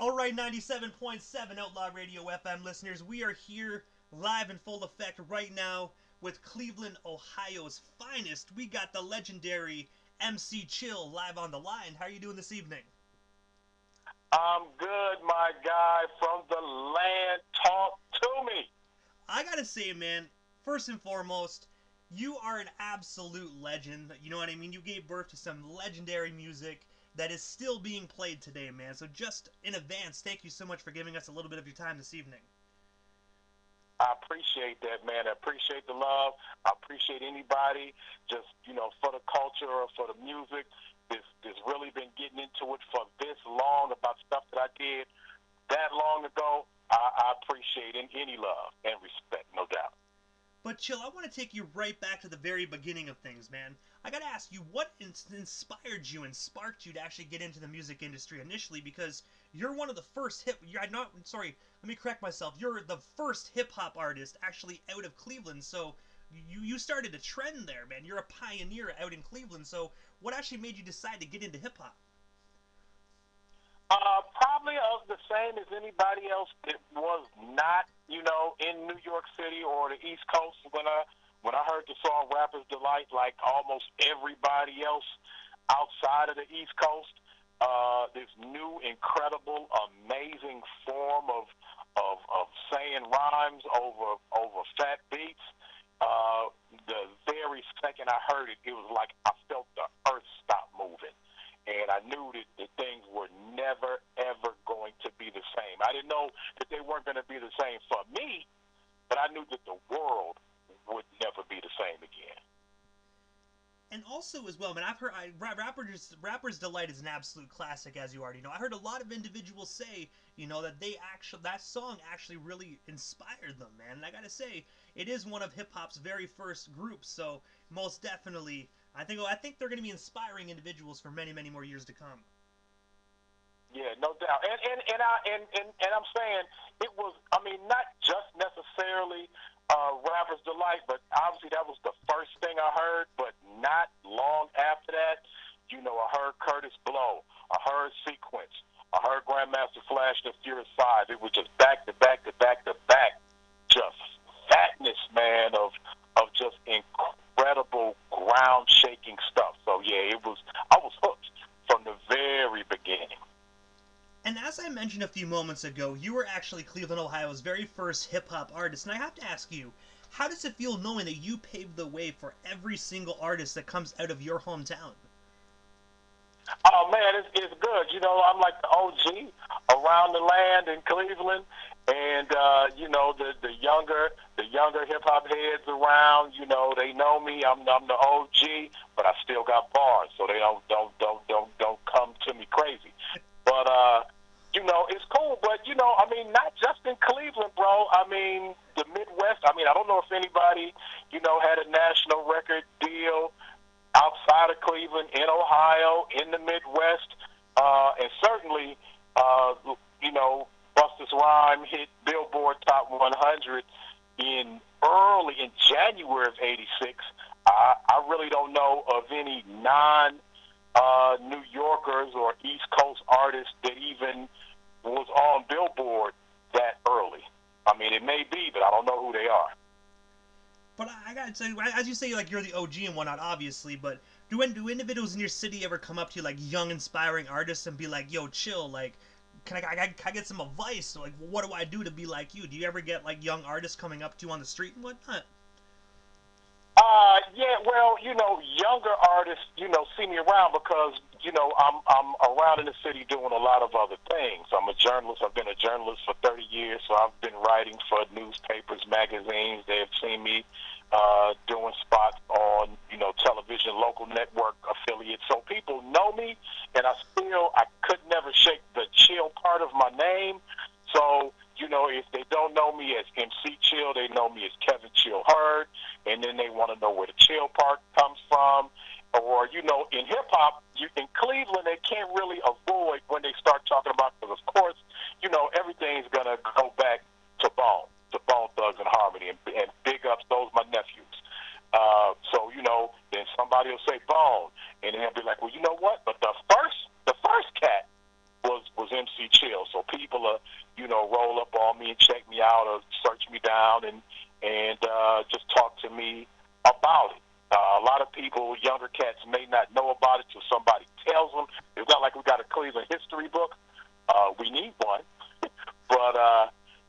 Alright, 97.7 Outlaw Radio FM listeners, we are here live in full effect right now with Cleveland, Ohio's finest. We got the legendary MC Chill live on the line. How are you doing this evening? I'm good, my guy from the land. Talk to me. I gotta say, man, first and foremost, you are an absolute legend. You know what I mean? You gave birth to some legendary music that is still being played today, man. So just in advance, thank you so much for giving us a little bit of your time this evening. I appreciate that, man. I appreciate the love. I appreciate anybody just, for the culture or for the music. This really been getting into it for this long about stuff that I did that long ago. I appreciate any love and respect, no doubt. But Chill, I want to take you right back to the very beginning of things, man. I gotta ask you, what inspired you and sparked you to actually get into the music industry initially? Because you're one of the first let me correct myself. You're the first hip-hop artist actually out of Cleveland, so you started a trend there, man. You're a pioneer out in Cleveland, so what actually made you decide to get into hip-hop? Probably the same as anybody else that was not, in New York City or the East Coast. When I heard the song Rapper's Delight, like almost everybody else outside of the East Coast, this new, incredible, amazing form of saying rhymes over fat beats. The very second I heard it, it was like I felt the earth stop moving. And I knew that things were never, ever going to be the same. I didn't know that they weren't going to be the same for me, but I knew that the world would never be the same again. And also as well, man, I've heard Rapper's Delight is an absolute classic, as you already know. I heard a lot of individuals say, that that song actually really inspired them, man. And I gotta say, it is one of hip-hop's very first groups, so most definitely, I think they're going to be inspiring individuals for many, many more years to come. Yeah, no doubt. And I'm saying it was, not just necessarily Rapper's Delight, but obviously that was the first thing I heard, but not long after that, I heard Curtis Blow, I heard Sequence, I heard Grandmaster Flash the Furious 5. It was just back to back to back to back, just fatness, man, of just incredible ground-shaking stuff. So, yeah, I was hooked from the very beginning. And as I mentioned a few moments ago, you were actually Cleveland, Ohio's very first hip-hop artist. And I have to ask you, how does it feel knowing that you paved the way for every single artist that comes out of your hometown? Oh, man, it's good. I'm like the OG around the land in Cleveland. And, the younger hip-hop heads around, they know me. I'm the OG, but I still got bars, so they don't come to me crazy. But, it's cool. But, not just in Cleveland, bro. The Midwest. I don't know if anybody, had a national record deal outside of Cleveland, in Ohio, in the Midwest. And certainly, Busta's Rhyme hit Billboard Top 100 in January of '86. I really don't know of any New Yorkers or East Coast artists that even was on Billboard that early. It may be, but I don't know who they are. But I gotta tell you, as you say, like, you're the OG and whatnot, obviously, but do individuals in your city ever come up to you, like, young, inspiring artists and be like, yo, Chill, like, can I get some advice? Like, what do I do to be like you? Do you ever get, like, young artists coming up to you on the street and whatnot? Yeah, well, younger artists, see me around because, I'm around in the city doing a lot of other things. I'm a journalist. I've been a journalist for 30 years, so I've been writing for newspapers, magazines. They've seen me doing spots on, television, local network affiliates. So people know me, and I could never shake the Chill part of my name. So, if they don't know me as MC Chill, they know me as Kevin Chill Hurd, and then they want to know where the Chill part comes from. Or, in hip-hop, in Cleveland, they can't really avoid when they start talking about, because, of course, everything's going to go back to Bone Thugs and Harmony, and big ups, those my nephews. So, then somebody will say Bone, and they'll be like, well, you know what? But the first cat was MC Chill. So people are, roll up on me and check me out or search me down and just talk to me about it. A lot of people, younger cats, may not know about it till somebody tells them. It's not like we got a Cleveland history book. We need one, but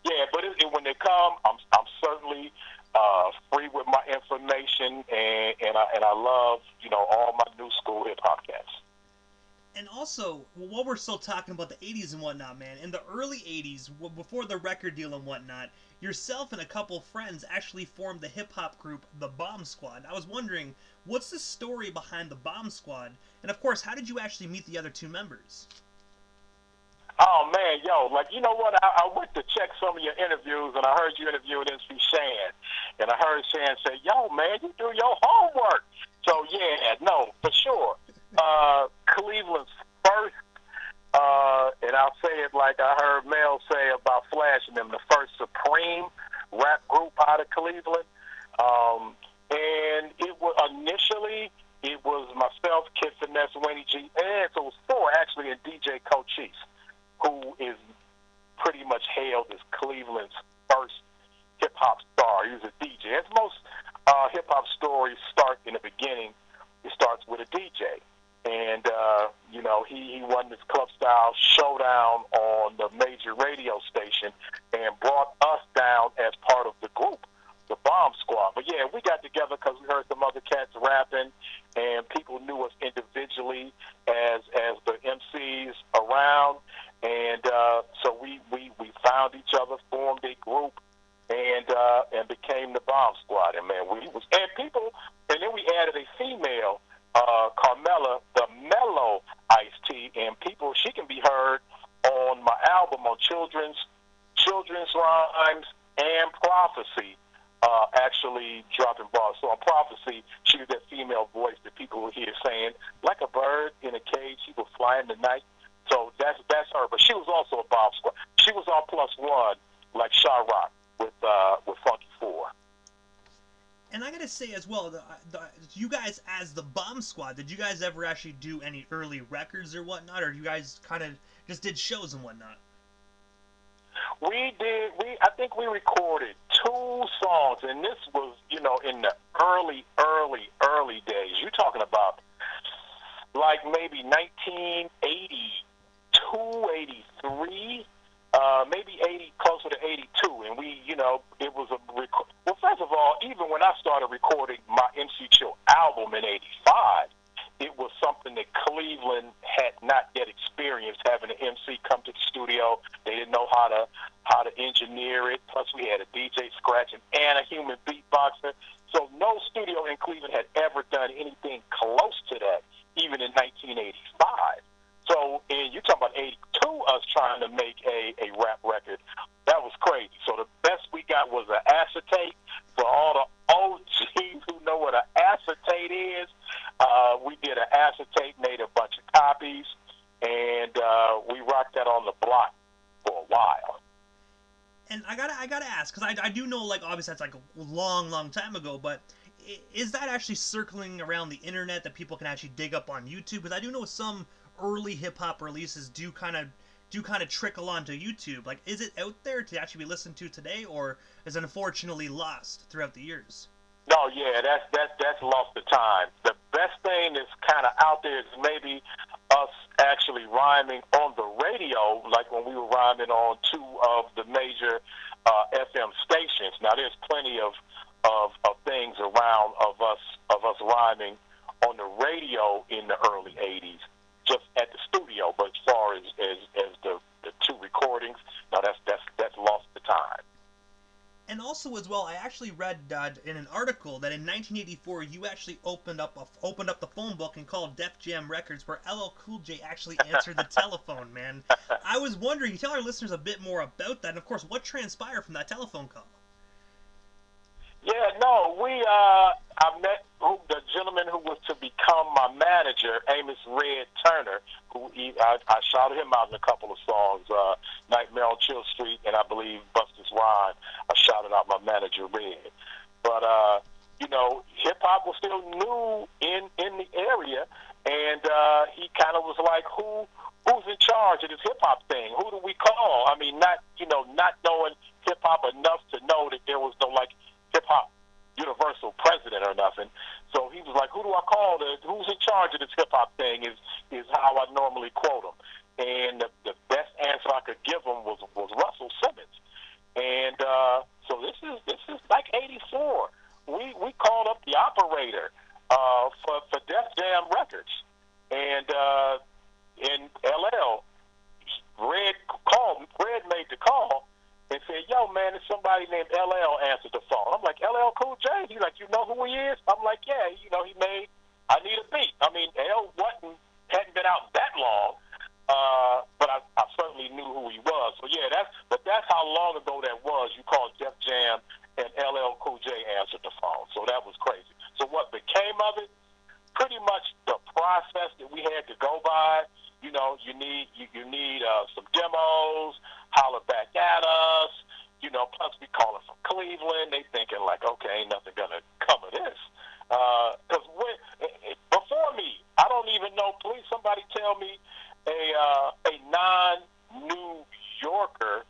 when they come, I'm certainly free with my information, and I love all my new school hip hop cats. And also, while we're still talking about the 80s and whatnot, man, in the early 80s, before the record deal and whatnot, yourself and a couple friends actually formed the hip-hop group, the Bomb Squad. I was wondering, what's the story behind the Bomb Squad? And of course, how did you actually meet the other two members? Oh, man, you know what? I went to check some of your interviews, and I heard you interviewing MC Shan. And I heard Shan say, yo, man, you do your homework. So, yeah, no, for sure. Cleveland's first, and I'll say it like I heard Mel say about Flash and them, the first supreme rap group out of Cleveland. And it was myself, Kid Finesse, Winnie G, and so it was four actually, and DJ Cochise, who is pretty much hailed as Cleveland's first hip-hop star. He was a DJ. As most hip-hop stories start in the beginning, it starts with a DJ. And, he won this club-style showdown on the major radio station and brought us down as part of the group, the Bomb Squad. But, yeah, we got together because we heard some other cats rapping, and people knew us individually as the MCs around. And so we found each other, formed a group, and became the Bomb Squad. And, man, and then we added a female, Carmela, the Mellow Ice-T, and she can be heard on my album on children's rhymes and prophecy, actually dropping bars. So on prophecy, she was that female voice that people will hear saying, like a bird in a cage, she will fly in the night. So that's her, but she was also a Bomb Squad. She was on +1, like Sha Rock with Funky 4. And I gotta say as well, you guys as the Bomb Squad, did you guys ever actually do any early records or whatnot, or you guys kind of just did shows and whatnot? We did. I think we recorded 2 songs, and this was, in the early days. You're talking about like maybe 1982, 83. Maybe 80, closer to 82, and we, it was well, first of all, even when I started recording my MC Chill album in 85, it was something that Cleveland had not yet experienced, having an MC come to the studio. They didn't know how to engineer it, plus we had a DJ scratching and a human beatboxer, so no studio in Cleveland had ever done anything close to that, even in 1985. So, and you're talking about 82, us trying to make a rap record. That was crazy. So the best we got was an acetate. For all the OGs who know what an acetate is, we did an acetate, made a bunch of copies, and we rocked that on the block for a while. And I gotta ask, because I do know, like, obviously that's like a long time ago, but is that actually circling around the internet that people can actually dig up on YouTube? Because I do know some early hip-hop releases do kind of trickle onto YouTube. Like, is it out there to actually be listened to today, or is it unfortunately lost throughout the years? No, yeah, that's lost to time. The best thing that's kind of out there is maybe us actually rhyming on the radio, like when we were rhyming on 2 of the major FM stations. Now, there's plenty of things around of us rhyming on the radio in the early 80s. Just at the studio, but as far as the 2 recordings, no, that's lost to time. And also as well, I actually read in an article that in 1984 you actually opened up the phone book and called Def Jam Records, where LL Cool J actually answered the telephone. Man, I was wondering, you tell our listeners a bit more about that, and of course, what transpired from that telephone call? Yeah, no, I met the gentleman who was to become my manager, Amos Red Turner, who I shouted him out in a couple of songs, Nightmare on Chill Street, and I believe Buster's Rhyme. I shouted out my manager, Red. But, hip-hop was still new in the area, and he kind of was like, who's in charge of this hip hop thing? Who do we call? I mean, not knowing hip hop enough to know that there was no like hip hop universal president or nothing. So he was like, who do I call? Who's in charge of this hip hop thing? Is how I normally quote him. And the best answer I could give him was Russell Simmons. And so this is like '84. We called up the operator for Def Jam Records, and LL Red made the call and said, "Yo, man, there's somebody named LL answered the phone." I'm like, "LL Cool J?" He's like, "You know who he is?" I'm like, "Yeah, he made I Need a Beat." I mean, L hadn't been out that long, but I certainly knew who he was. So yeah, that's how long ago that was. You called Def Jam and LL Cool J answered the phone. So that was crazy. So what became of it? Pretty much the process that we had to go by. You need some demos, holler back at us. Plus we calling from Cleveland. They thinking like, okay, ain't nothing gonna come of this. Because before me, I don't even know. Please, somebody tell me a non-New Yorker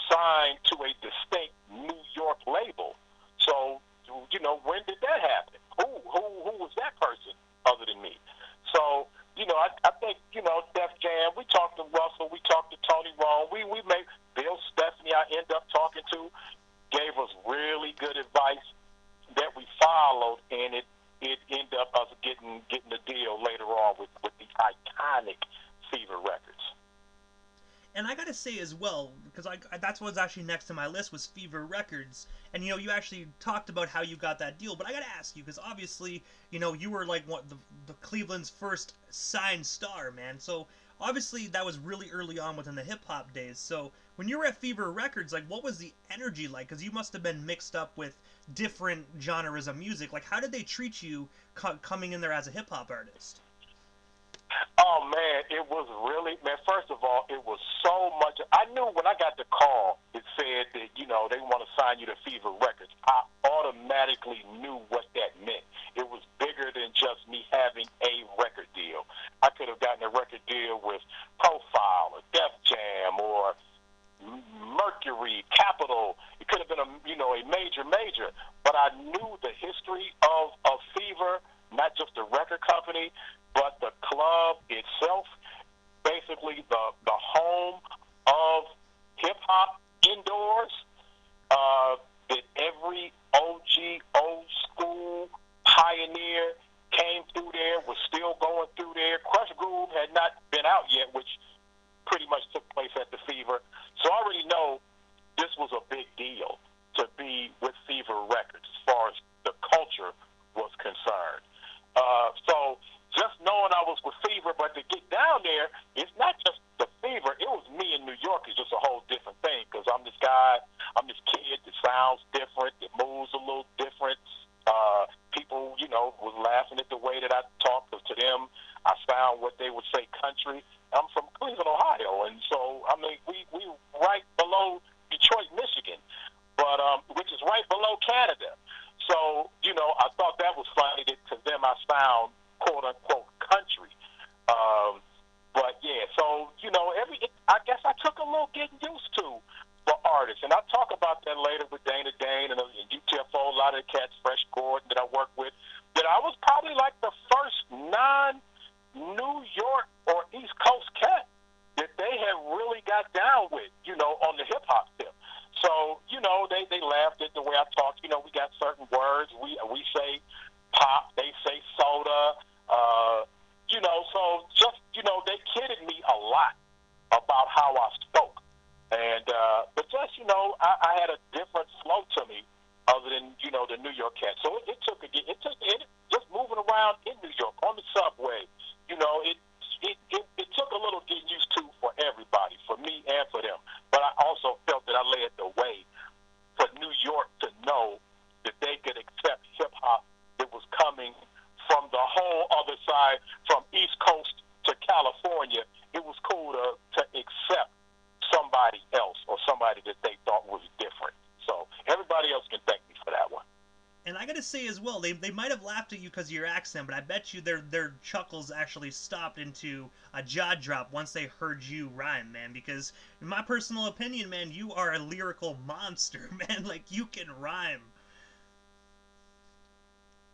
signed to a distinct New York label. So, when did that happen? Who was that person other than me? So, I think, Def Jam, we talked to Russell, we talked to Tony Rome, we made Bill Stephanie I end up talking to, gave us really good advice that we followed, and it ended up us getting the deal later on with the iconic Fever Records. And I gotta say as well, because that's what's actually next to my list was Fever Records. And you actually talked about how you got that deal, but I gotta ask you, because obviously, you were like the Cleveland's first signed star, man. So obviously that was really early on within the hip hop days. So when you were at Fever Records, like, what was the energy like? Because you must have been mixed up with different genres of music. Like, how did they treat you coming in there as a hip hop artist? Oh, man, it was really, first of all, it was so much. I knew when I got the call, it said that, they want to sign you to Fever Records. I automatically knew what that meant. It was bigger than just me having a record deal. I could have gotten a record deal with Profile or Def Jam or Mercury, Capitol. It could have been a major. But I knew the history of Fever, not just the record company, but the club itself, basically the home of hip-hop indoors, that every OG, old school pioneer came through there, was still going through there. Crush Groove had not been out yet, which pretty much took place at the Fever. So I already know this was a big deal to be with Fever Records as far as the culture was concerned. So just knowing I was with Fever, but to get down there, it's not just the Fever. It was me in New York is just a whole different thing, because I'm this guy, I'm this kid that sounds different, that moves a little different. People, was laughing at the way that I talk, because to them, I sound what they would say country. I'm from Cleveland, Ohio, and so, I mean, we right below Detroit, Michigan, but which is right below Canada. So, I thought that was funny that to them I sound quote-unquote country. But, yeah, so, I guess I took a little getting used to for artists. And I'll talk about that later with Dana Dane and UTFO, a lot of the cats, Fresh Gordon, that I work with, that I was probably like the first non-New York or East Coast cat that they have really got down with, on the hip-hop tip. So, they laughed at the way I talk. We got certain words. We say pop, they say soda, so just, they kidded me a lot about how I spoke. And, but just, I had a different flow to me other than, the New York cat. So it took just moving around in New York on the subway, it took a little getting used to for everybody, for me and for them. But I also felt that I led the way for New York to know that they could accept hip-hop that was coming from the whole other side, from East Coast to California. It was cool to accept somebody else or somebody that they thought was different. So everybody else can thank me for that one. And I got to say as well, they might have laughed at you because of your accent, but I bet you their chuckles actually stopped into a jaw drop once they heard you rhyme, man. Because in my personal opinion, man, you are a lyrical monster, man. Like, you can rhyme.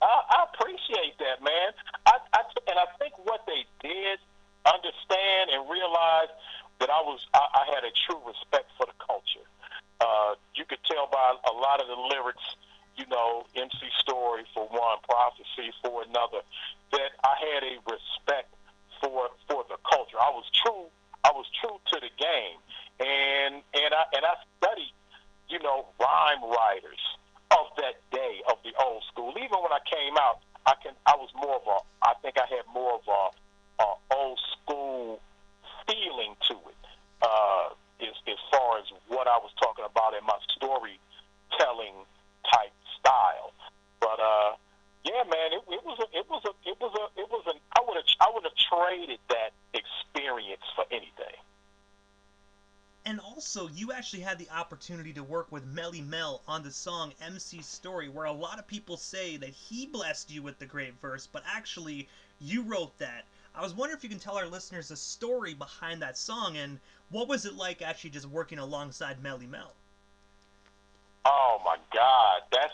I appreciate that, man. And I think what they did understand and realize that I had a true respect for the culture. You could tell by a lot of the lyrics, you know, MC Story for one, Prophecy for another, that I had a respect for the culture. I was true to the game, and I studied, you know, rhyme writers of that day, of the old school. Even when I came out, I think I had more of a old school feeling to it, as far as what I was talking about in my storytelling type style. But yeah, man, I would have traded that experience for anything. And also, you actually had the opportunity to work with Melly Mel on the song MC Story, where a lot of people say that he blessed you with the great verse, but actually, you wrote that. I was wondering if you can tell our listeners the story behind that song, and what was it like actually just working alongside Melly Mel? Oh my God, that's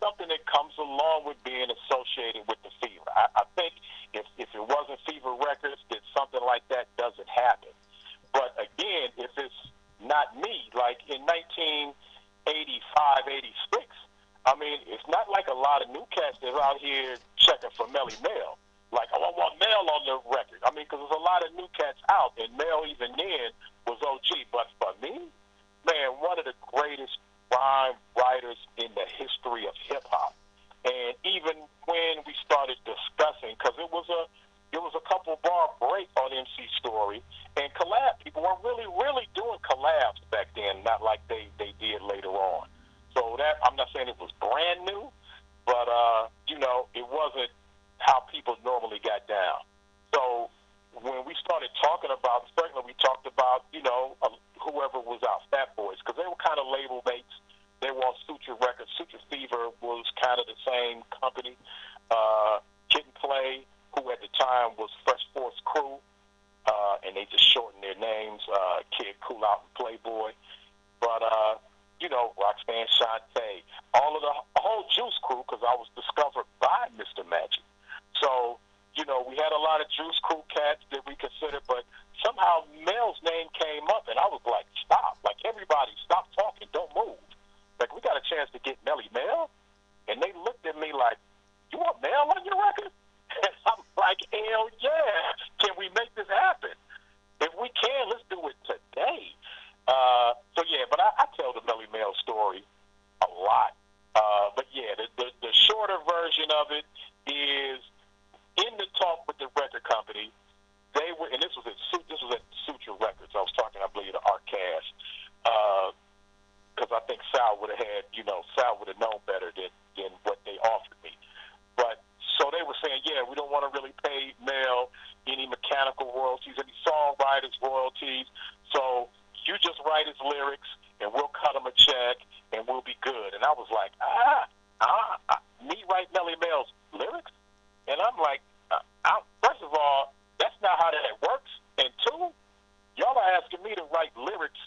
something that comes along with being associated with the Fever. I think if it wasn't Fever Records, then something like that doesn't happen. But again, if it's not me, like in 1985, 86, I mean, it's not like a lot of new cats that's out here checking for Melly Mel. Like, oh, I want Mel on the record. I mean, because there's a lot of new cats out, and Mel even then was OG. But for me, man, one of the greatest rhyme writers in the history of hip-hop. And even when we started discussing, because it was a couple bar break on MC Story, and collab. People weren't really doing collabs back then, not like they did later on. So that, I'm not saying it was brand new, but you know, it wasn't how people normally got down. So when we started talking about, certainly we talked about, you know, whoever was out, Fat Boys, because they were kind of label mates. They were on Suture Records. Suture Fever was kind of the same company. Kid and Play, who at the time was Fresh Force Crew, and they just shortened their names, Kid, Cool Out, and Playboy. But, you know, Roxanne Shante, all of the whole Juice Crew, because I was discovered by Mr. Magic. So, you know, we had a lot of Juice Crew cats that we considered, but somehow Mel's name came up, and I was like, stop. Like, everybody, stop talking. Don't move. Like, we got a chance to get Melly Mel? And they looked at me like, you want Mel on your record? And I'm like, hell yeah. Can we make this happen? If we can, let's do it today. So, yeah, but I tell the Melly Mel story a lot. But, yeah, the shorter version of it is in the talk with the record company. They were, and this was at Suture Records. I was talking, I believe, to Arcast. Because I think Sal would have known better than what they offered me. But so they were saying, yeah, we don't want to really pay Mel any mechanical royalties, any songwriters royalties. So you just write his lyrics, and we'll cut him a check, and we'll be good. And I was like, me write Melly Mel's lyrics? And I'm like, first of all, that's not how that works. And two, y'all are asking me to write lyrics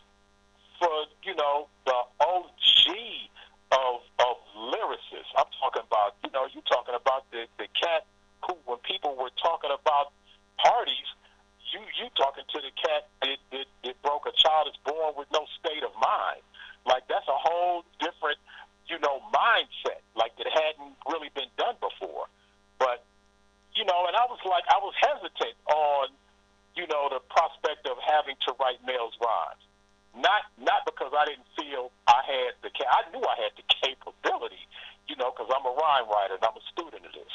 for, you know, the OG of lyricists. I'm talking about, you know, you talking about the cat who, when people were talking about parties, you talking to the cat that broke a child is born with no state of mind. Like, that's a whole different, you know, mindset. Like, it hadn't really been done before. But, you know, and I was hesitant on, you know, the prospect of having to write Mel's rhymes. Not because I didn't feel I knew I had the capability, you know, because I'm a rhyme writer and I'm a student of this.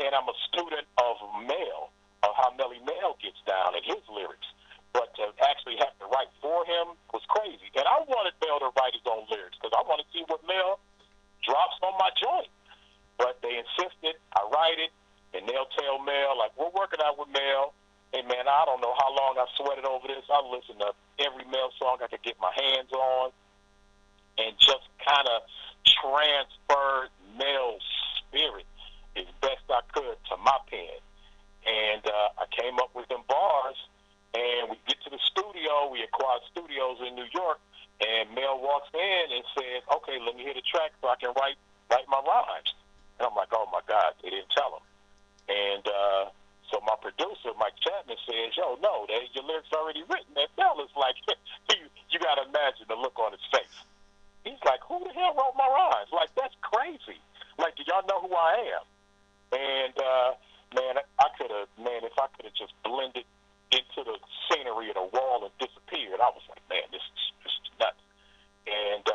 And I'm a student of Mel, of how Melly Mel gets down in his lyrics. But to actually have to write for him was crazy. And I wanted Mel to write his own lyrics because I want to see what Mel drops on my joint. But they insisted I write it, and they'll tell Mel, like, we're working out with Mel. Hey, man, I don't know how long I've sweated over this. I listen to every Mel song I could get my hands on and just kind of transferred Mel's spirit as best I could to my pen. And I came up with them bars, and we get to the studio. We acquired studios in New York, and Mel walks in and says, okay, let me hear the track so I can write my rhymes. And I'm like, oh, my God, they didn't tell him. And so my producer, Mike Chapman, says, yo, no, your lyrics already written. And Mel is like, you got to imagine the look on his face. He's like, who the hell wrote my rhymes? Like, that's crazy. Like, do y'all know who I am? And, man, if I could have just blended into the scenery of the wall and disappeared, I was like, man, this is nuts. And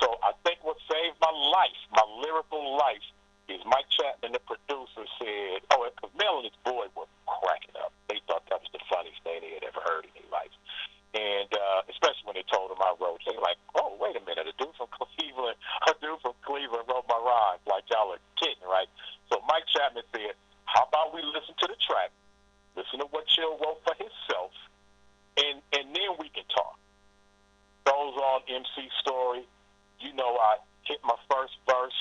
so I think what saved my life, my lyrical life, is Mike Chapman, the producer, said, oh, because Mel and his boy were cracking up. They thought that was the funniest thing they had ever heard in their life. And especially when they told him I wrote, they were like, oh, wait a minute, a dude from Cleveland wrote my rhymes. Like, y'all are kidding, right? So Mike Chapman said, how about we listen to the track, listen to what Chill wrote for himself, and then we can talk. Goes on MC Story. You know, I hit my first verse.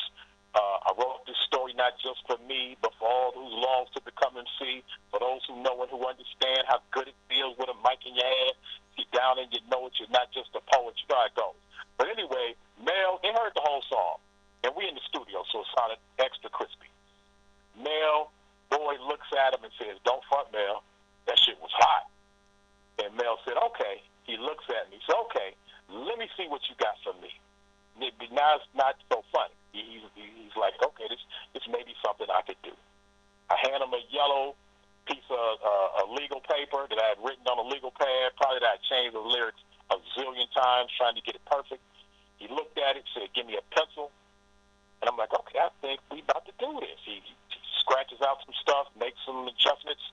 I wrote this story not just for me, but for all who longs to become MC, for those who know and who understand how good it feels with a mic in your hand. You're down and you know it. You're not just a poet. You know how it goes. But anyway, Mel, they heard the whole song. And we in the studio, so it sounded extra crispy. Mel, boy, looks at him and says, don't front, Mel. That shit was hot. And Mel said, okay. He looks at me. He said, okay, let me see what you got for me. Now it's not so funny. He's like, okay, this may be something I could do. I hand him a yellow piece of legal paper that I had written on a legal pad, probably that I changed the lyrics a zillion times trying to get it perfect. He looked at it, said, give me a pencil. And I'm like, okay, I think we about to do this. He scratches out some stuff, makes some adjustments,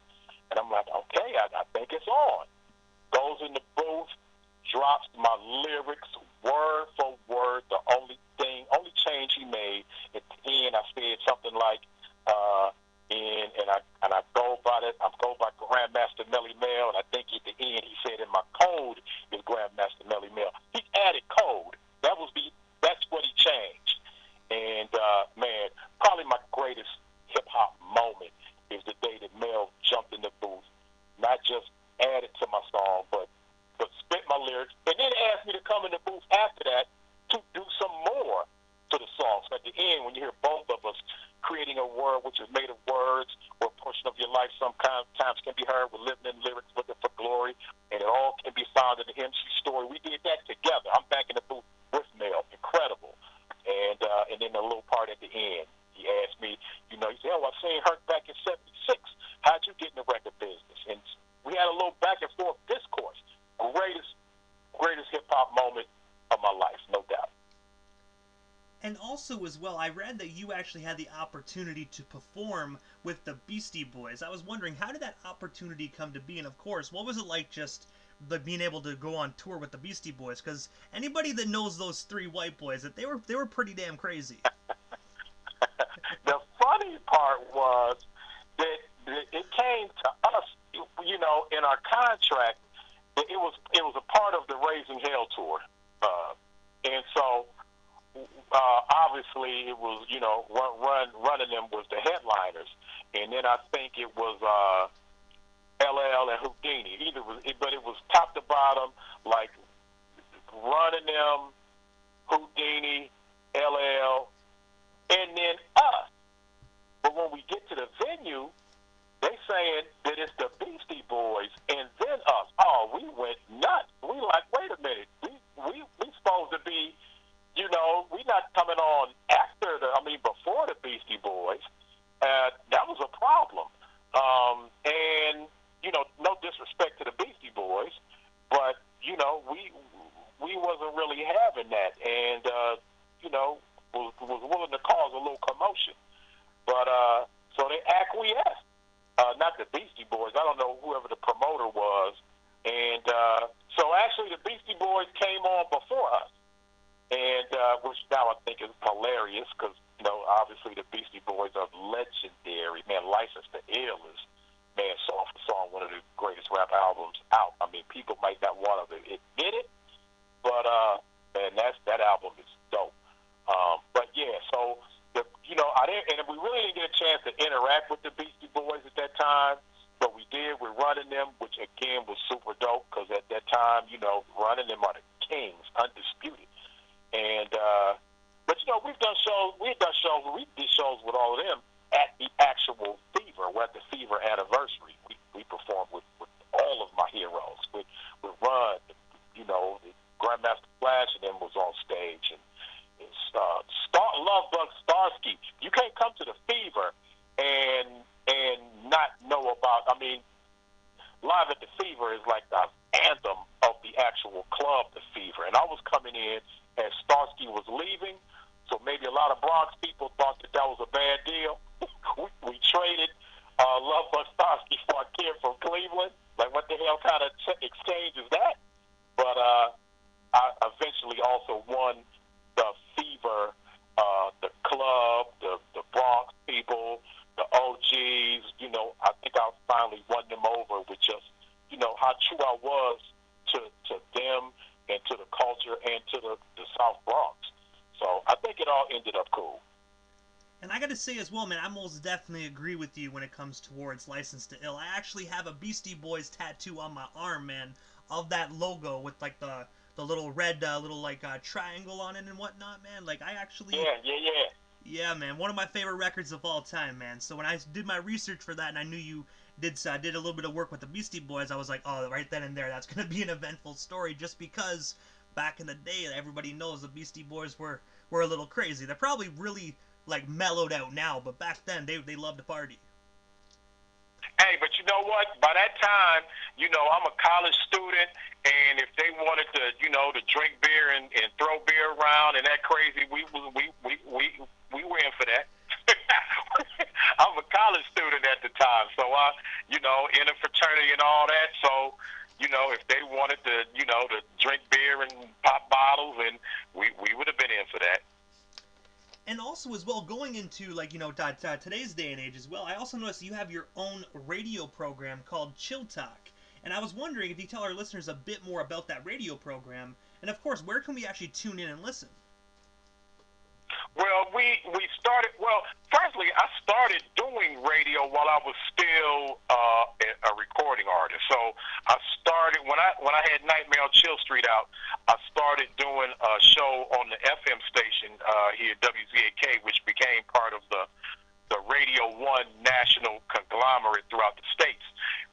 and I'm like, okay, I think it's on. Goes in the booth, drops my lyrics word for word. The only change he made at the end, I said something like, and I go by that. I go by Grandmaster Melly Mel, and I think at the end he said, "In my code is Grandmaster Melly Mel." He added code. That's what he changed. And man, probably my greatest hip hop moment is the day that Mel jumped in the booth, not just added to my song, but spit my lyrics, and then asked me to come in the booth after that to do some more to the song. So at the end, when you hear both of us creating a word which is made of words, where a portion of your life sometimes can be heard, we're living in lyrics looking for glory, and it all can be found in the MC Story. We did that together. I'm back in the booth with Mel. Incredible. And then the little part at the end, he asked me, he said, oh, I seen her back in 76. How'd you get in the record business? And we had a little back and forth discourse. Greatest hip-hop moment of my life, no doubt. And also, as well, I read that you actually had the opportunity to perform with the Beastie Boys. I was wondering, how did that opportunity come to be? And, of course, what was it like just being able to go on tour with the Beastie Boys? Because anybody that knows those three white boys, that they were pretty damn crazy. The funny part was that it came to us, in our contract, it was a part of the Raising Hell tour. And so, obviously, it was, running them was the headliners. And then I think it was LL and Houdini. But it was top to bottom, like running them, Houdini, LL, and then us. But when we get to the venue, they saying that it's the Beastie Boys and then us. Oh, we went nuts. We like, wait a minute. We supposed to be, we not coming on before the Beastie Boys. That was a problem. And, no disrespect to the Beastie Boys, but, we wasn't really having that. And, was willing to cause a little commotion. But, so they acquiesced. Not the Beastie Boys. I don't know whoever the promoter was. And so actually the Beastie Boys came on before us. And which now I think is hilarious because, obviously the Beastie Boys are legendary. Man, License to Ill is, song for song, one of the greatest rap albums out. I mean, people might not want to admit it, but, man, that album is dope. and we really didn't get a chance to interact with the Beastie Boys at that time, but we did. We're running them, which again was super dope because at that time, you know, running them are the kings, undisputed. And but you know, we did shows with all of them at the actual Fever. We're at the Fever anniversary. We performed with all of my heroes. With Run, you know, Grandmaster Flash, and then was on stage, and Love Bug Starsky. You can't come to the Fever and not know about. I mean, Live at the Fever is like the anthem of the actual club, the Fever. And I was coming in as Starsky was leaving, so maybe a lot of Bronx people thought that was a bad deal. we traded Love Bug Starsky for a kid from Cleveland. Like, what the hell kind of exchange is that? But I eventually also won the Fever, the club, the Bronx people, the OGs. You know, I think I finally won them over with just, you know, how true I was to them and to the culture and to the South Bronx. So I think it all ended up cool. And I gotta say as well, man, I most definitely agree with you when it comes towards License to Ill. I actually have a Beastie Boys tattoo on my arm, man, of that logo with like the little red triangle on it and whatnot, man. Like, I actually... Yeah. Yeah, man, one of my favorite records of all time, man. So when I did my research for that and I knew you did a little bit of work with the Beastie Boys, I was like, oh, right then and there, that's gonna be an eventful story, just because back in the day, everybody knows the Beastie Boys were a little crazy. They're probably really, like, mellowed out now, but back then, they loved to party. Hey, but you know what? By that time, you know, I'm a college student, and if they wanted to, you know, to drink beer and throw beer around and that crazy, we were in for that. I'm a college student at the time, so I, you know, in a fraternity and all that. So, you know, if they wanted to, you know, to drink beer and pop bottles, and we would have been in for that. And also as well, going into, like, you know, today's day and age as well, I also noticed you have your own radio program called Chill Talk. And I was wondering if you tell our listeners a bit more about that radio program, and of course, where can we actually tune in and listen? Well, we started, firstly, I started doing radio while I was still a recording artist. So I started, when I had Nightmare on Chill Street out, I started doing a show on the FM station here at WZAK, which became part of the Radio 1 national conglomerate throughout the states.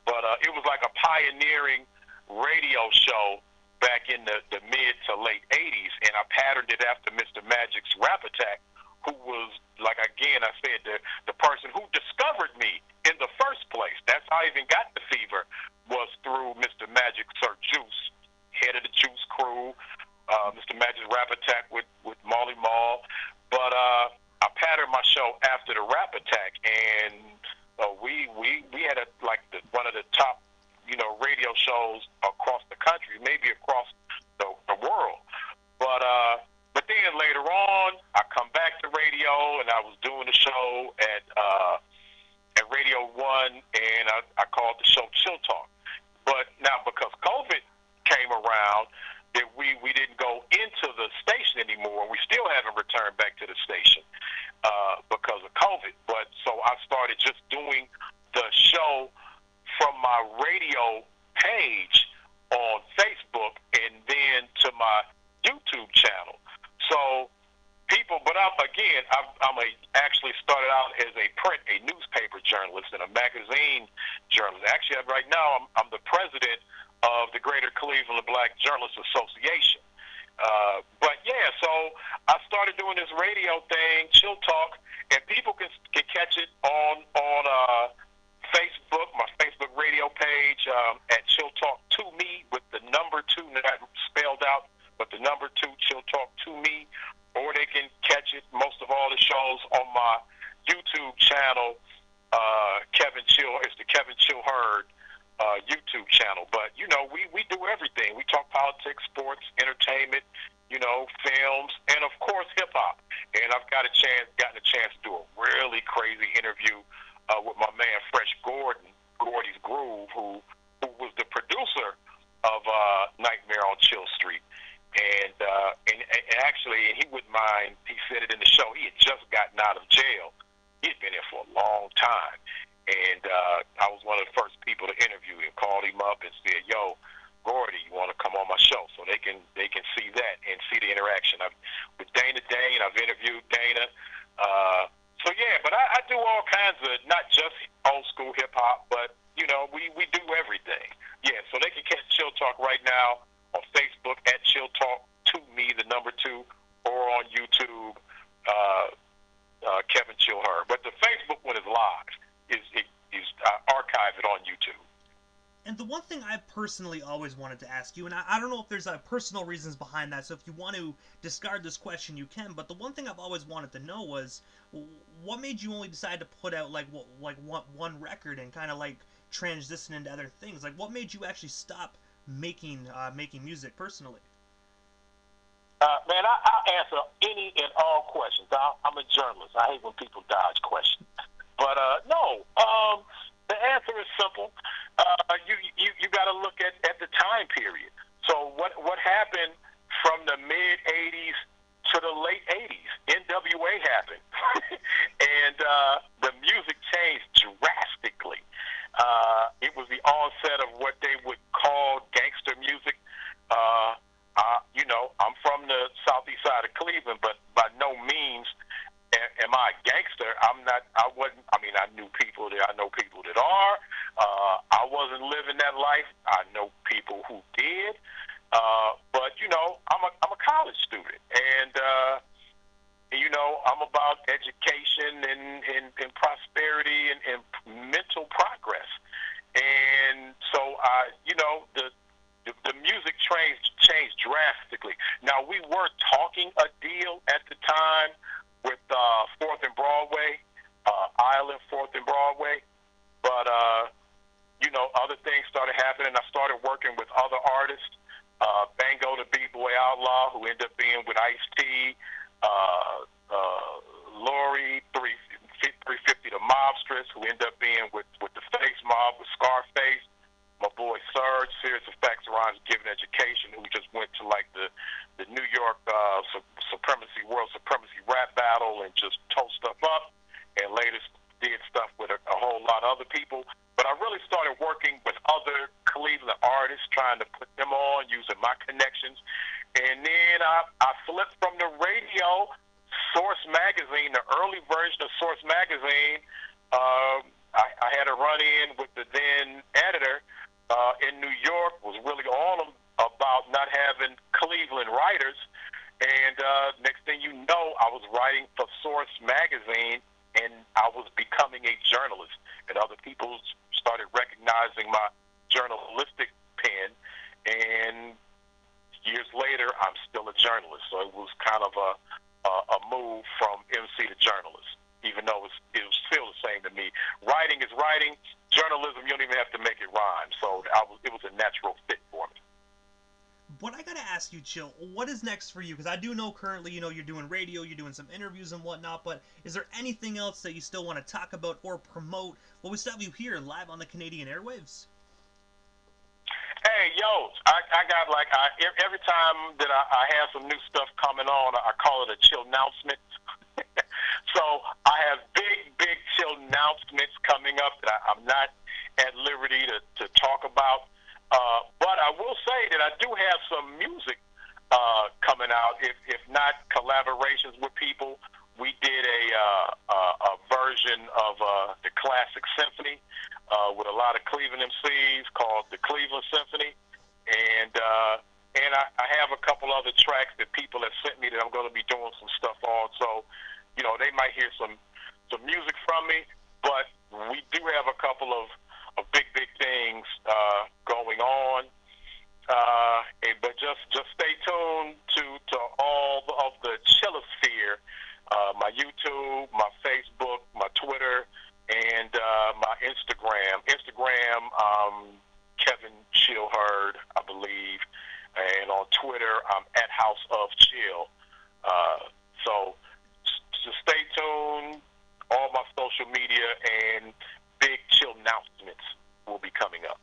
But it was like a pioneering radio show back in the mid to late 80s, and I patterned it after Mr. Magic's Rap Attack, who was, like, again, I said, the person who discovered me in the first place. That's how I even got the Fever, was through Mr. Magic Sir Juice, head of the Juice crew, Mr. Magic's Rap Attack with Molly Mall. But I patterned my show after the Rap Attack, and we had one of the top, you know, radio shows across the country, maybe across the world. But then later on, I come back to radio, and I was doing the show at Radio 1, and I called the show Chill Talk. But now, because COVID came around, that we didn't go into the station anymore, and we still haven't returned back to the station because of COVID. But so I started just doing the show from my radio page on Facebook and then to my YouTube channel. So people, but I'm actually started out as a newspaper journalist and a magazine journalist. Actually, right now I'm the president of the Greater Cleveland Black Journalists Association. But yeah, so I started doing this radio thing, Chill Talk, and people can catch it on Facebook, my Facebook radio page at Chill Talk to Me, with the number 2, not spelled out, but the number 2, Chill Talk to Me. Or they can catch it, most of all the shows, on my YouTube channel, it's the Kevin Chill Herd YouTube channel. But, you know, we do everything. We talk politics, sports, entertainment, you know, films, and, of course, hip-hop. And I've gotten a chance to do a really crazy interview with my man Fresh Gordon, Gordy's Groove, who was the producer of Nightmare on Chill Street. And actually, he wouldn't mind, he said it in the show, he had just gotten out of jail. He interaction. With Dana Dane, I've interviewed Dana. So yeah, but I do all kinds of, not just old school hip hop, but you know, we do everything. Yeah, so they can catch Chill Talk right now on Facebook at Chill Talk 2Me, the number 2, or on YouTube, Kevin Chill Her. But the Facebook one is live. Archive it on YouTube. And the one thing I personally always wanted to ask you, and I don't know if there's personal reasons behind that, so if you want to discard this question, you can, but the one thing I've always wanted to know was, what made you only decide to put out, like one record and kind of, like, transition into other things? Like, what made you actually stop making music personally? Man, I'll answer any and all questions. I'm a journalist. I hate when people dodge questions. But, no, the answer is simple. You got to look at the time period. So what happened from the mid '80s to the late '80s? NWA happened, and the music changed drastically. It was the onset of what they would call gangster music. You know, I'm from the southeast side of Cleveland, but by no means am I a gangster. I'm not. I wasn't. I mean, I knew people that I know people that are. I wasn't living that life. I know people who did. But you know, I'm a college student, and you know, I'm about education and prosperity and mental progress. And so, you know, the music changed drastically. Now, we were talking a deal at the time with 4th and Broadway, Island 4th and Broadway, but you know, other things started happening. I started working with other artists, Bango the B-Boy Outlaw, who ended up being with Ice-T, Lori 350 the Mobstress, who ended up being with the Face Mob, with Scarface. My boy Serge, Serious Effects, Rhymes Giving Education, who just went to like the New York World Supremacy Rap Battle and just tore stuff up, and later did stuff with a whole lot of other people. But I really started working with other Cleveland artists, trying to put them on, using my connections. And then I flipped from the radio, Source Magazine, the early version of Source Magazine. I had a run-in with the then editor in New York, was really on them about not having Cleveland writers. And next thing you know, I was writing for Source Magazine, and I was becoming a journalist. And other people started recognizing my journalistic pen. And years later, I'm still a journalist. So it was kind of a move from MC to journalist, even though it was still the same to me. Writing is writing. Journalism, you don't even have to make it rhyme. So it was a natural fit for me. But I gotta ask you, Chill, what is next for you? Because I do know currently, you know, you're doing radio, you're doing some interviews and whatnot, but is there anything else that you still want to talk about or promote? Well, we still have you here live on the Canadian airwaves. Hey, yo, I got like, every time that I have some new stuff coming on, I call it a Chill announcement. So I have big Chill announcements coming up that I'm not at liberty to talk about. But I will say that I do have some music coming out, if not collaborations with people. We did a version of the classic symphony with a lot of Cleveland MCs called the Cleveland Symphony, and I have a couple other tracks that people have sent me that I'm going to be doing some stuff on. So, you know, they might hear some music from me, but we do have a couple of big things going on. But just stay tuned to all of the Chillosphere, my YouTube, my Facebook, my Twitter, and my Instagram. Kevin Chill Heard, I believe, and on Twitter I'm at House of Chill. So just stay tuned. All my social media and big Chill announcements will be coming up.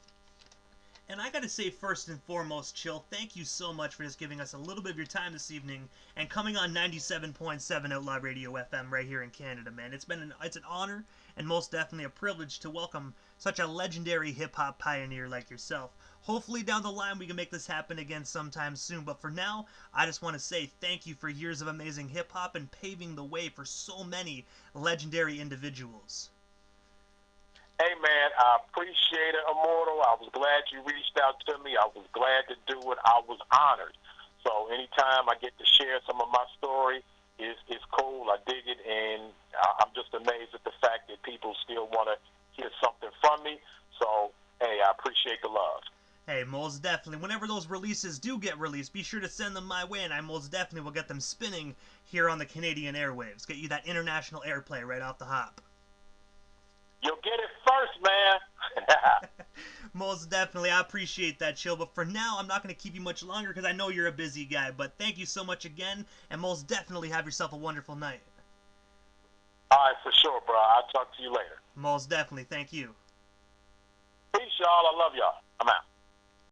And I gotta say, first and foremost, Chill, thank you so much for just giving us a little bit of your time this evening and coming on 97.7 Outlaw Radio FM right here in Canada, man. It's an honor and most definitely a privilege to welcome such a legendary hip-hop pioneer like yourself. Hopefully down the line we can make this happen again sometime soon. But for now, I just want to say thank you for years of amazing hip-hop and paving the way for so many legendary individuals. Hey, man, I appreciate it, Immortal. I was glad you reached out to me. I was glad to do it. I was honored. So anytime I get to share some of my story, it's cool. I dig it, and I'm just amazed at the fact that people still want to hear something from me. So, hey, I appreciate the love. Hey, most definitely. Whenever those releases do get released, be sure to send them my way, and I most definitely will get them spinning here on the Canadian airwaves. Get you that international airplay right off the hop. You'll get it first, man. Most definitely. I appreciate that, Chill. But for now, I'm not going to keep you much longer because I know you're a busy guy. But thank you so much again, and most definitely have yourself a wonderful night. All right, for sure, bro. I'll talk to you later. Most definitely. Thank you. Peace, y'all. I love y'all. I'm out.